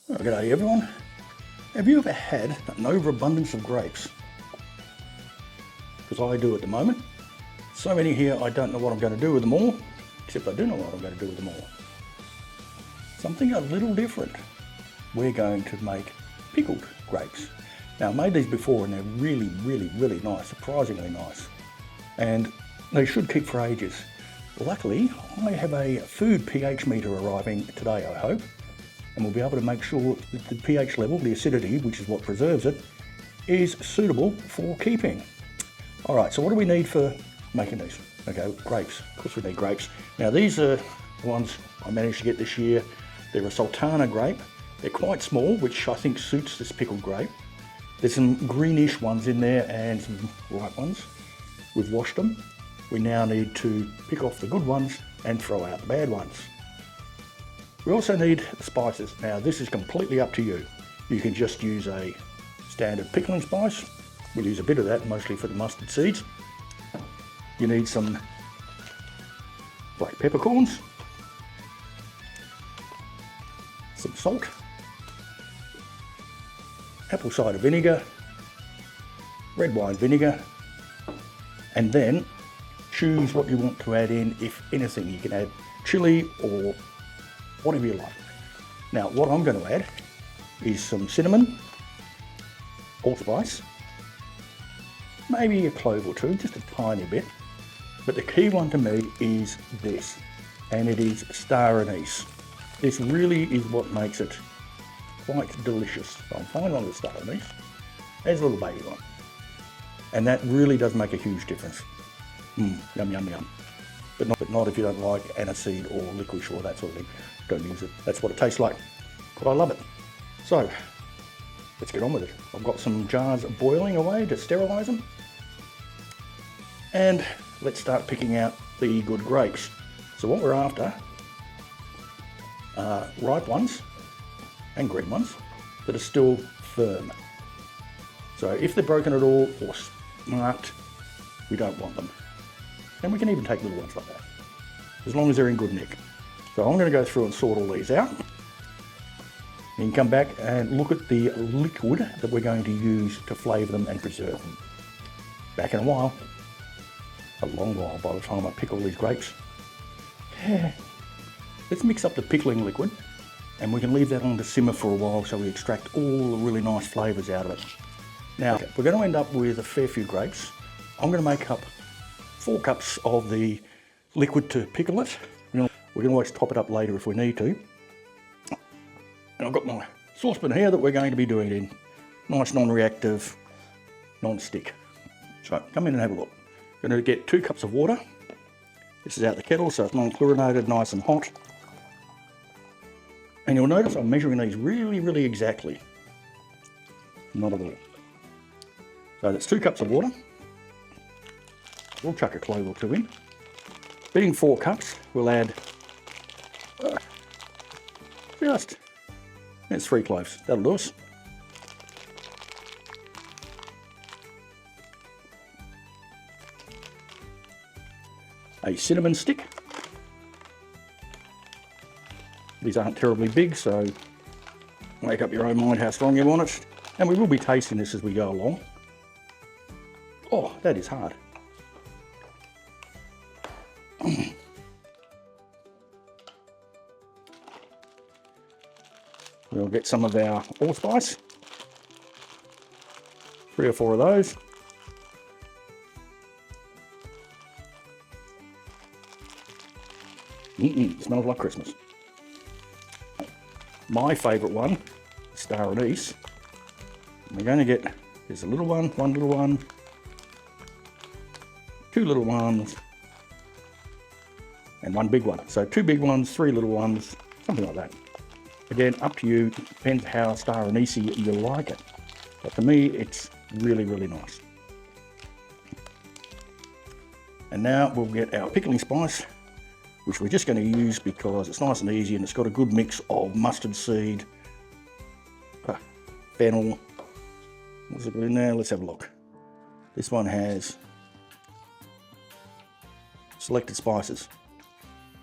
Oh, g'day everyone. Have you ever had an overabundance of grapes? Because I do at the moment. So many here I don't know what I'm going to do with them all, except I do know what I'm going to do with them all. Something a little different. We're going to make pickled grapes. Now, I've made these before and they're really, really, really nice, surprisingly nice. And they should keep for ages. Luckily, I have a food pH meter arriving today, I hope. And we'll be able to make sure that the pH level, the acidity, which is what preserves it, is suitable for keeping. All right, so what do we need for making these? Okay, grapes. Of course we need grapes. Now these are the ones I managed to get this year. They're a sultana grape. They're quite small, which I think suits this pickled grape. There's some greenish ones in there and some ripe ones. We've washed them. We now need to pick off the good ones and throw out the bad ones. We also need spices. Now this is completely up to you. You can just use a standard pickling spice. We'll use a bit of that, mostly for the mustard seeds. You need some black peppercorns, some salt, apple cider vinegar, red wine vinegar, and then choose what you want to add in. If anything, you can add chili or whatever you like. Now, what I'm going to add is some cinnamon, allspice, maybe a clove or two, just a tiny bit. But the key one to me is this, and it is star anise. This really is what makes it quite delicious. So I'm finding on the star anise. There's a little baby one. And that really does make a huge difference. Yum, yum, yum. But not if you don't like aniseed or licorice or that sort of thing. Don't use it. That's what it tastes like. But I love it. So, let's get on with it. I've got some jars boiling away to sterilise them. And let's start picking out the good grapes. So what we're after are ripe ones and green ones that are still firm. So if they're broken at all or marked, we don't want them. And we can even take little ones like that, as long as they're in good nick. So I'm going to go through and sort all these out. You can come back and look at the liquid that we're going to use to flavour them and preserve them. Back in a while. A long while by the time I pickle these grapes. Let's mix up the pickling liquid and we can leave that on to simmer for a while so we extract all the really nice flavours out of it. Now, we're going to end up with a fair few grapes. I'm going to make up 4 cups of the liquid to pickle it. We can always top it up later if we need to. And I've got my saucepan here that we're going to be doing it in. Nice non-reactive, non-stick. So come in and have a look. Going to get 2 cups of water. This is out the kettle, so it's non-chlorinated, nice and hot. And you'll notice I'm measuring these really, really exactly. Not at all. So that's 2 cups of water. We'll chuck a clove or 2 in. Being 4 cups, we'll add that's 3 cloves. That'll do us. A cinnamon stick. These aren't terribly big, so make up your own mind how strong you want it. And we will be tasting this as we go along. Oh, that is hard. We'll get some of our allspice. 3 or 4 of those. Smells like Christmas. My favourite one, star anise. We're going to get, there's a little one, 1 little one, 2 little ones, and 1 big one. So 2 big ones, 3 little ones, something like that. Again, up to you, depends how star anisey you like it. But for me, it's really, really nice. And now we'll get our pickling spice, which we're just going to use because it's nice and easy and it's got a good mix of mustard seed, fennel. What's it in there? Let's have a look. This one has selected spices.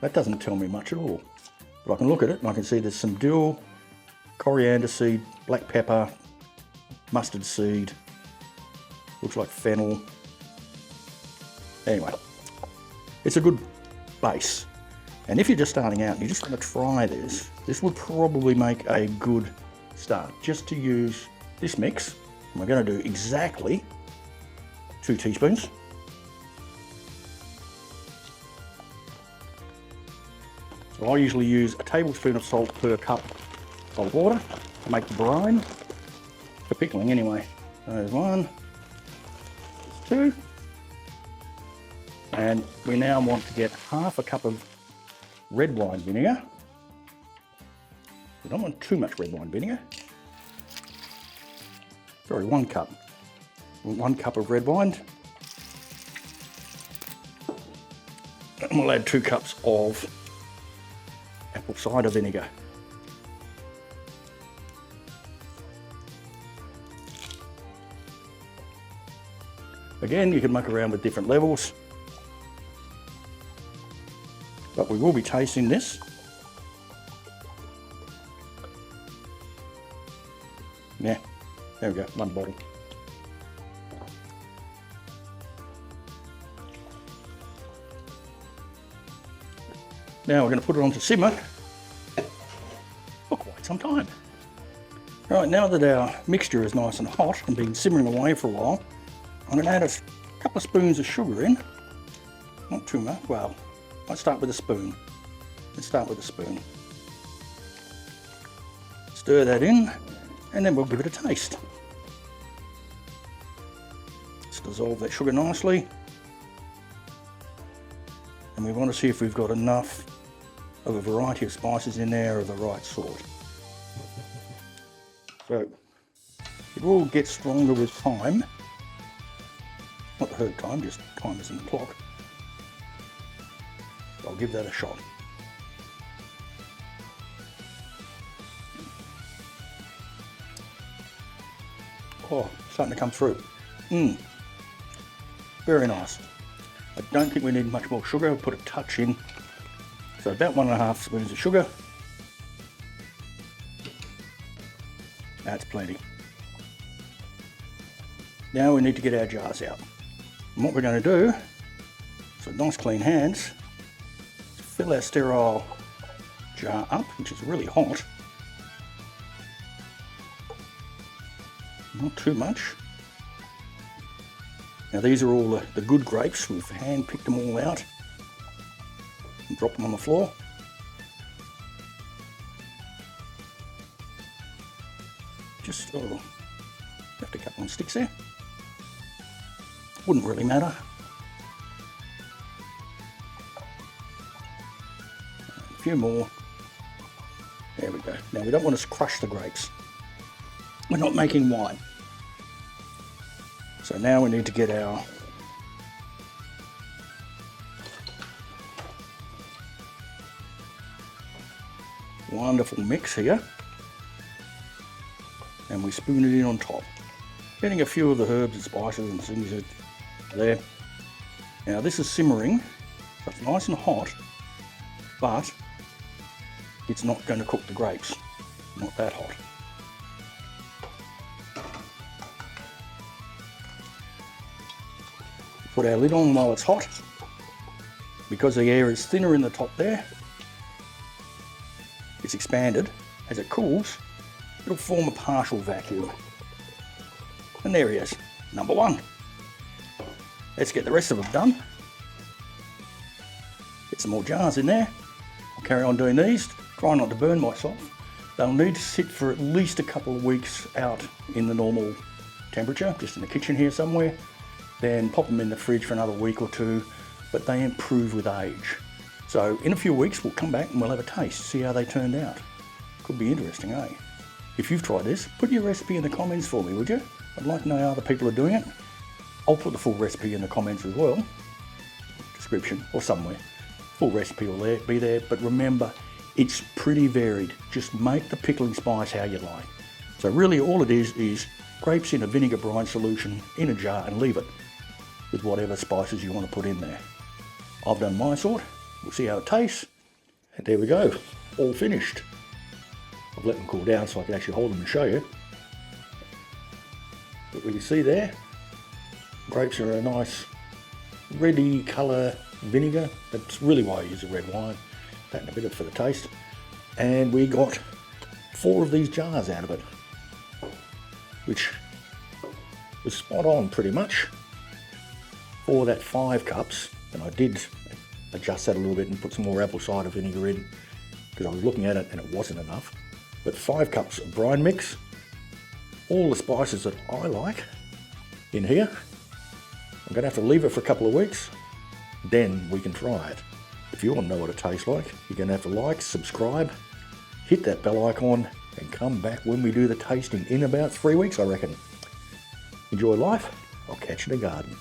That doesn't tell me much at all. But I can look at it and I can see there's some dill, coriander seed, black pepper, mustard seed, looks like fennel. Anyway, it's a good base. And if you're just starting out and you just want to try this, this would probably make a good start. Just to use this mix, and we're going to do exactly 2 teaspoons. So I usually use a tablespoon of salt per cup of water to make the brine, for pickling anyway. There's 1, 2, and we now want to get half a cup of red wine vinegar. We don't want too much red wine vinegar. Sorry, 1 cup. 1 cup of red wine. And we'll add 2 cups of apple cider vinegar. Again, you can muck around with different levels, but we will be tasting this. Yeah, there we go, 1 bottle. Now we're going to put it on to simmer for quite some time. Right, now that our mixture is nice and hot and been simmering away for a while, I'm going to add a couple of spoons of sugar in. Not too much, well, let's start with a spoon. Stir that in, and then we'll give it a taste. Let's dissolve that sugar nicely. And we want to see if we've got enough of a variety of spices in there of the right sort. So it will get stronger with time. Not the herd time, just time is in the clock. So I'll give that a shot. Oh, starting to come through. Very nice. I don't think we need much more sugar. I'll put a touch in. So about 1.5 spoons of sugar. That's plenty. Now we need to get our jars out. And what we're going to do, so nice clean hands, fill our sterile jar up, which is really hot. Not too much. Now these are all the good grapes. We've hand picked them all out and drop them on the floor. Just left a couple of sticks there. Wouldn't really matter. A few more. There we go. Now we don't want to crush the grapes. We're not making wine. So now we need to get our wonderful mix here, and we spoon it in on top, getting a few of the herbs and spices and things there. Now this is simmering, so it's nice and hot, but it's not going to cook the grapes, not that hot. Put our lid on while it's hot. Because the air is thinner in the top there, it's expanded. As it cools, it'll form a partial vacuum. And there he is, number 1. Let's get the rest of them done. Get some more jars in there. I'll carry on doing these. Try not to burn myself. They'll need to sit for at least a couple of weeks out in the normal temperature, just in the kitchen here somewhere. Then pop them in the fridge for another week or 2, but they improve with age. So in a few weeks we'll come back and we'll have a taste, see how they turned out. Could be interesting, eh? If you've tried this, put your recipe in the comments for me, would you? I'd like to know how other people are doing it. I'll put the full recipe in the comments as well, description or somewhere. Full recipe will be there, but remember, it's pretty varied. Just make the pickling spice how you like. So really all it is grapes in a vinegar brine solution in a jar and leave it with whatever spices you want to put in there. I've done my sort. We'll see how it tastes. And there we go, all finished. I've let them cool down so I can actually hold them and show you. But we can see there, grapes are a nice reddy colour vinegar. That's really why I use the red wine. That and a bit of it for the taste. And we got 4 of these jars out of it, which was spot on pretty much for that 5 cups. And I did adjust that a little bit and put some more apple cider vinegar in because I was looking at it and it wasn't enough. But 5 cups of brine mix, all the spices that I like in here. I'm going to have to leave it for a couple of weeks, then we can try it. If you want to know what it tastes like, you're going to have to like, subscribe, hit that bell icon, and come back when we do the tasting in about 3 weeks, I reckon. Enjoy life. I'll catch you in the garden.